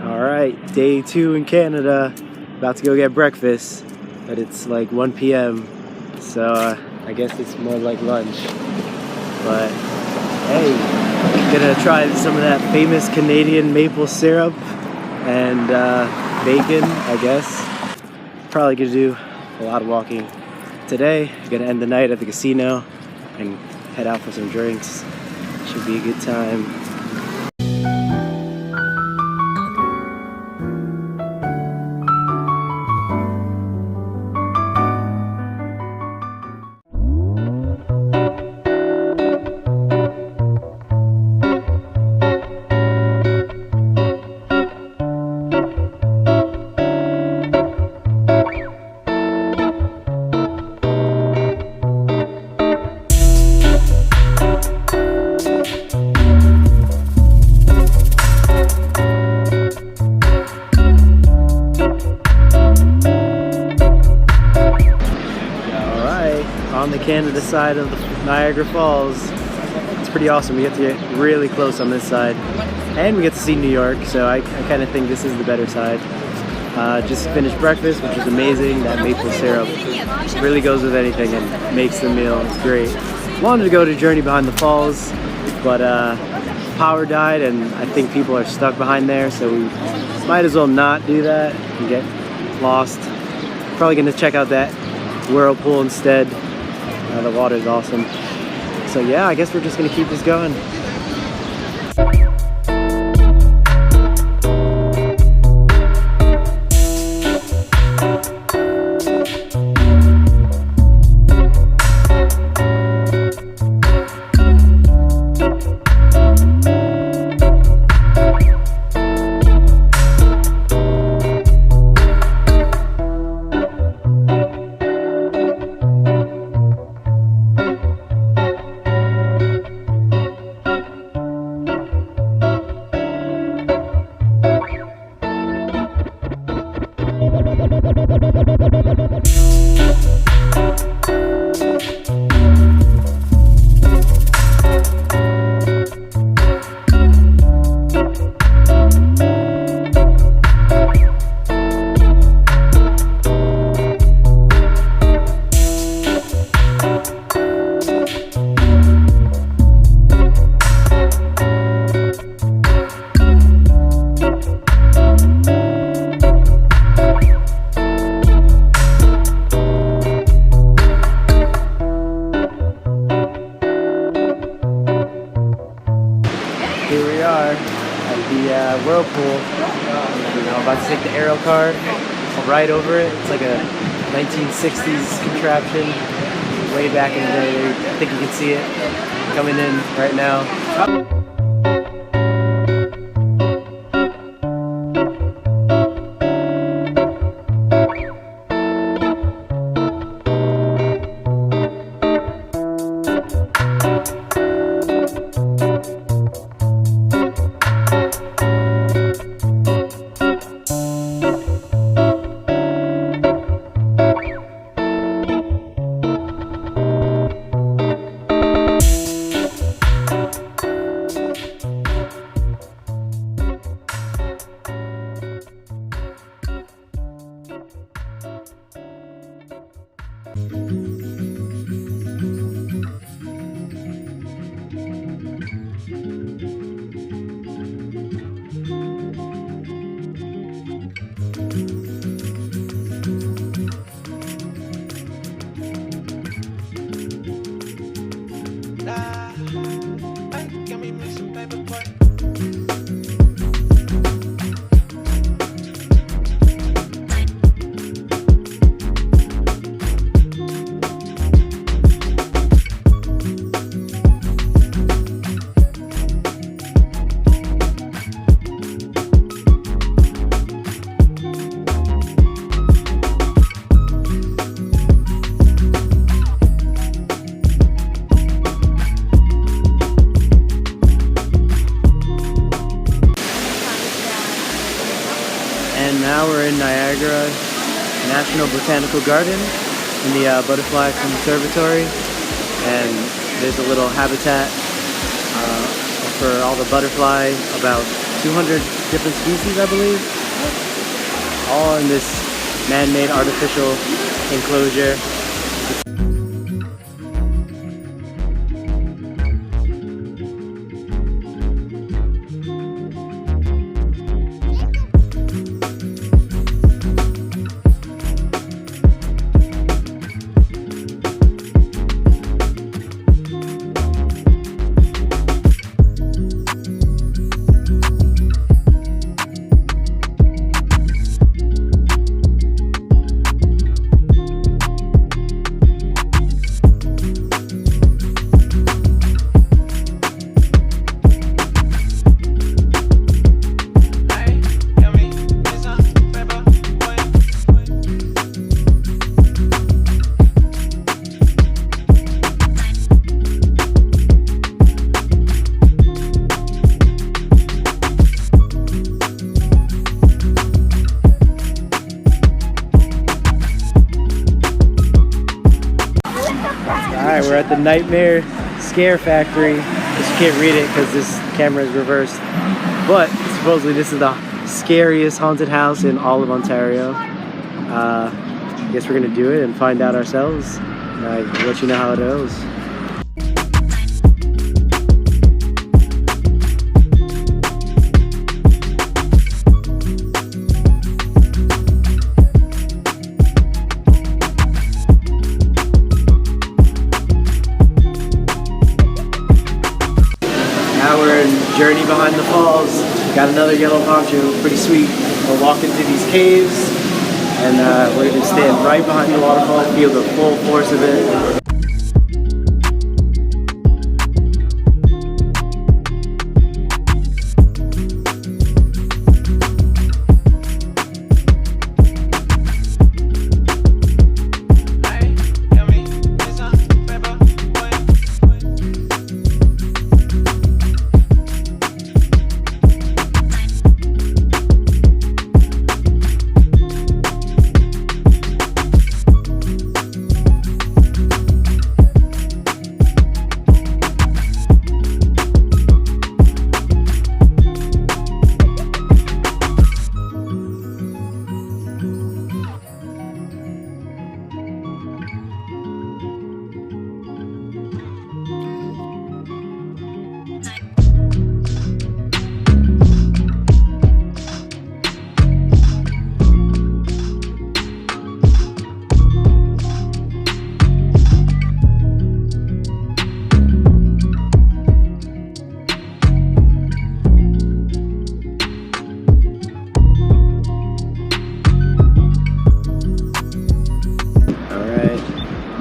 Alright, day 2 in Canada. About to go get breakfast, but it's like 1 p.m. So I guess it's more like lunch. But hey, gonna try some of that famous Canadian maple syrup and bacon, I guess. Probably gonna do a lot of walking today. Gonna end the night at the casino and head out for some drinks. Should be a good time. On the Canada side of the Niagara Falls. It's pretty awesome. We get to get really close on this side, and we get to see New York, so I kind of think this is the better side. Just finished breakfast, which was amazing. That maple syrup really goes with anything and makes the meal. It's great. Wanted to go to Journey Behind the Falls, but power died and I think people are stuck behind there, so we might as well not do that and get lost. Probably gonna check out that Whirlpool instead. The water is awesome. So yeah, I guess we're just gonna keep this going. Here we are at the Whirlpool. I'm about to take the Aero card. I'll ride over it. It's like a 1960s contraption way back in the day. I think you can see it coming in right now. And now we're in Niagara National Botanical Garden in the Butterfly Conservatory, and there's a little habitat for all the butterfly, about 200 different species, I believe. All in this man-made artificial enclosure. Alright, we're at the Nightmare Scare Factory. But you can't read it because this camera is reversed. But supposedly this is the scariest haunted house in all of Ontario. I guess we're gonna do it and find out ourselves. I'll let you know how it goes. Now we're in Journey Behind the Falls. Got another yellow poncho, pretty sweet. We'll walk into these caves and we're going to stand right behind the waterfall, feel the full force of it.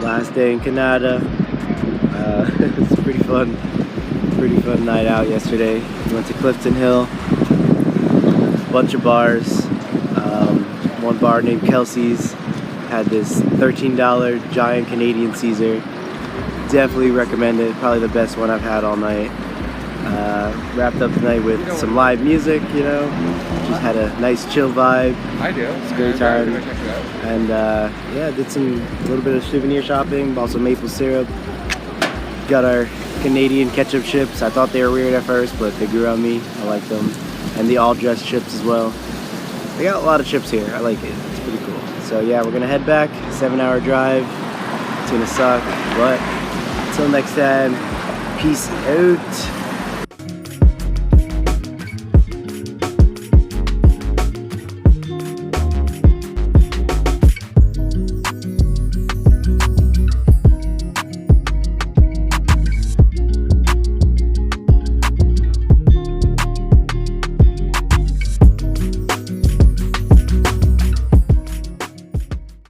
Last day in Canada. It's pretty fun night out yesterday. We went to Clifton Hill, bunch of bars. One bar named Kelsey's had this $13 giant Canadian Caesar. Definitely recommend it. Probably the best one I've had all night. Wrapped up the night with some live music, you know. Just had a nice chill vibe. I do. It's a great time. And yeah, did a little bit of souvenir shopping, bought some maple syrup. Got our Canadian ketchup chips. I thought they were weird at first, but they grew on me. I like them. And the all-dressed chips as well. They got a lot of chips here. I like it. It's pretty cool. So yeah, we're gonna head back. 7-hour drive. It's gonna suck, but until next time, peace out.